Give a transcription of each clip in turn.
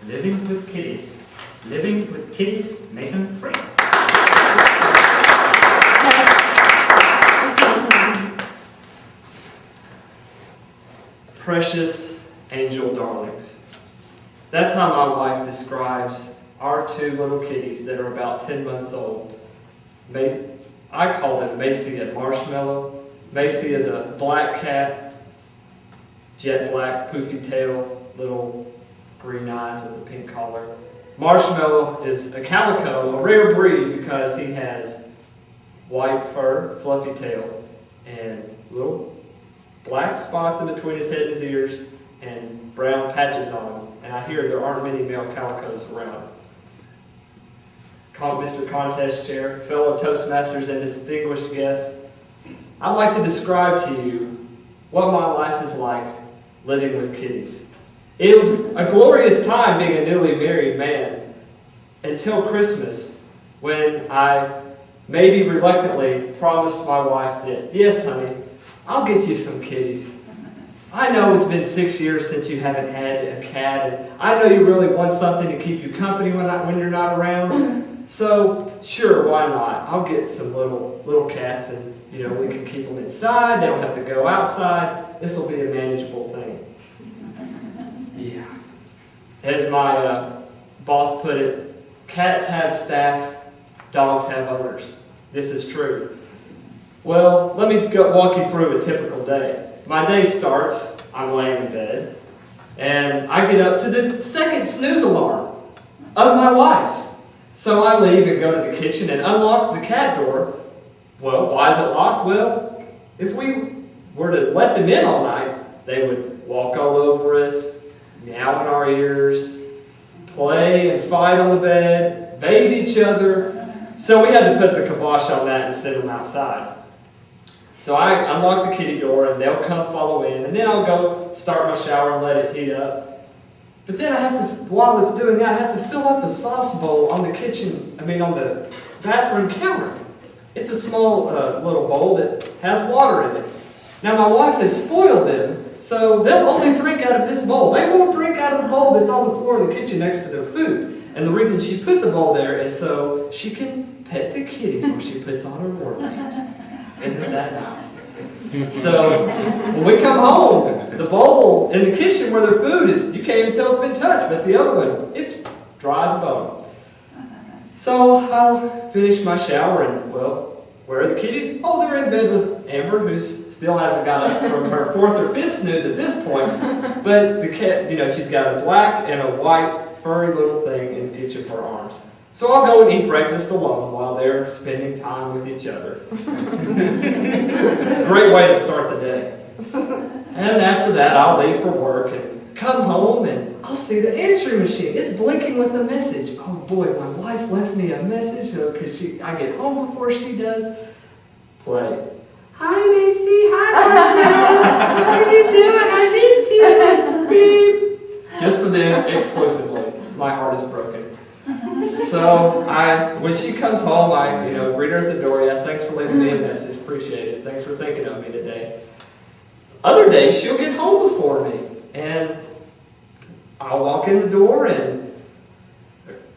Living with Kitties. Living with Kitties, Nathan Free. Precious angel darlings. That's how my wife describes our two little kitties that are about 10 months old. I call them Macy and Marshmallow. Macy is a black cat, jet black, poofy tail, little green eyes with a pink collar. Marshmallow is a calico, a rare breed because he has white fur, fluffy tail, and little black spots in between his head and his ears, and brown patches on him. And I hear there aren't many male calicos around. Mr. Contest Chair, fellow Toastmasters, and distinguished guests, I'd like to describe to you what my life is like living with kitties. It was a glorious time being a newly married man until Christmas, when I maybe reluctantly promised my wife that, yes, honey, I'll get you some kitties. I know it's been 6 years since you haven't had a cat, and I know you really want something to keep you company when you're not around. So, sure, why not? I'll get some little cats, and we can keep them inside. They don't have to go outside. This will be a manageable thing. Yeah. As my boss put it, cats have staff, dogs have owners. This is true. Well, let me walk you through a typical day. My day starts, I'm laying in bed, and I get up to the second snooze alarm of my wife's. So I leave and go to the kitchen and unlock the cat door. Well, why is it locked? Well, if we were to let them in all night, they would walk all over us, meow in our ears, play and fight on the bed, bait each other. So we had to put the kibosh on that and send them outside. So I unlock the kitty door and they'll come follow in, and then I'll go start my shower and let it heat up. But then I have to, while it's doing that, I have to fill up a sauce bowl on the bathroom counter. It's a small little bowl that has water in it. Now my wife has spoiled them, so they'll only drink out of this bowl. They won't drink out of the bowl that's on the floor of the kitchen next to their food. And the reason she put the bowl there is so she can pet the kitties when she puts on her war paint. Isn't that nice? So when we come home, the bowl in the kitchen where their food is, you can't even tell it's been touched, but the other one, it's dry as a bone. So I'll finish my shower and, well, where are the kitties? Oh, they're in bed with Amber, who still hasn't got up from her fourth or fifth snooze at this point. But the cat, she's got a black and a white furry little thing in each of her arms. So I'll go and eat breakfast alone while they're spending time with each other. Great way to start the day. And after that, I'll leave for work and come home and I'll see the answering machine. It's blinking with a message. Oh boy, my wife left me a message because I get home before she does. Play. Hi, Macy. Hi, Marshmallow. How are you doing? I miss you. Beep. Just for them, exclusively. My heart is broken. So when she comes home, I greet her at the door. Yeah, thanks for leaving me a message. Appreciate it. Thanks for thinking of me today. Other days, she'll get home before me, and I'll walk in the door, and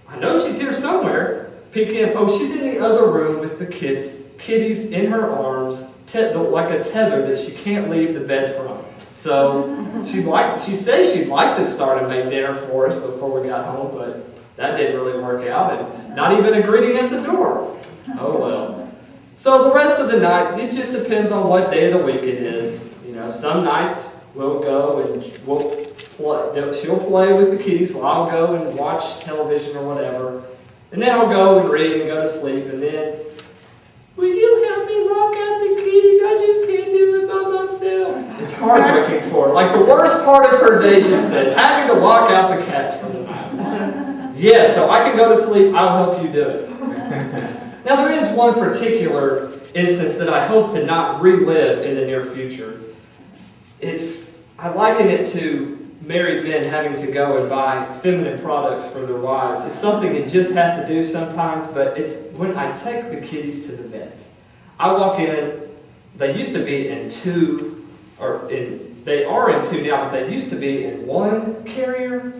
I know she's here somewhere. Peek in. Oh, she's in the other room with the kitties in her arms, like a tether that she can't leave the bed from. So she says she'd like to start and make dinner for us before we got home, but that didn't really work out, and not even a greeting at the door. Oh well. So the rest of the night, it just depends on what day of the week it is. Some nights we'll go and she'll play with the kitties while I'll go and watch television or whatever. And then I'll go and read and go to sleep, and then, will you help me lock out the kitties? I just can't do it by myself. It's heartbreaking for her. Like the worst part of her day, she says, having to lock out the cats for the night. Yeah, so I can go to sleep. I'll help you do it. Now there is one particular instance that I hope to not relive in the near future. I liken it to married men having to go and buy feminine products for their wives. It's something you just have to do sometimes, but it's when I take the kitties to the vet. I walk in, they used to be in they are in two now, but they used to be in one carrier.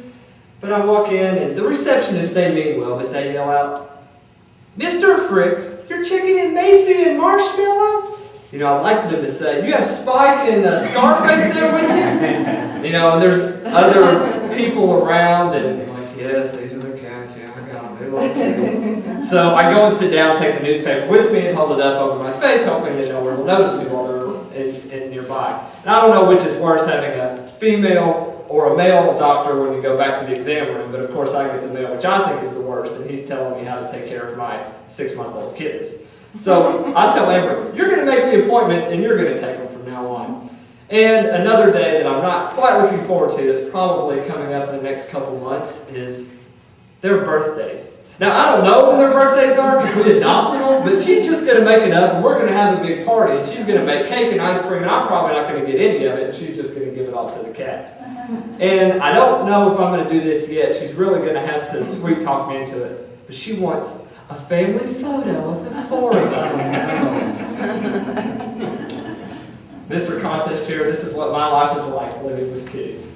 But I walk in, and the receptionist, they mean well, but they yell out, "Mr. Frick, you're chicken and Macy and Marshmallow?" You know, I'd like for them to say, "You have Spike and Scarface there with you?" You know, and there's other people around, and I'm like, "Yes, these are the cats. Yeah, I got them. They love kitties." So I go and sit down, take the newspaper with me, and hold it up over my face, hoping that no one will notice me while they're in nearby. And I don't know which is worse, having a female or a male doctor when you go back to the exam room, but of course I get the male, which I think is the worst, and he's telling me how to take care of my 6-month-old kids. So I tell Amber, "You're going to make the appointments and you're going to take them from now on." And another day that I'm not quite looking forward to, that's probably coming up in the next couple months, is their birthdays. Now, I don't know when their birthdays are because we adopted them, but she's just going to make it up, and we're going to have a big party, and she's going to make cake and ice cream, and I'm probably not going to get any of it, and she's just going to give it all to the cats. And I don't know if I'm going to do this yet. She's really going to have to sweet talk me into it. But she wants a family photo of the 4 of us. Mr. Contest Chair, this is what my life is like living with kitties.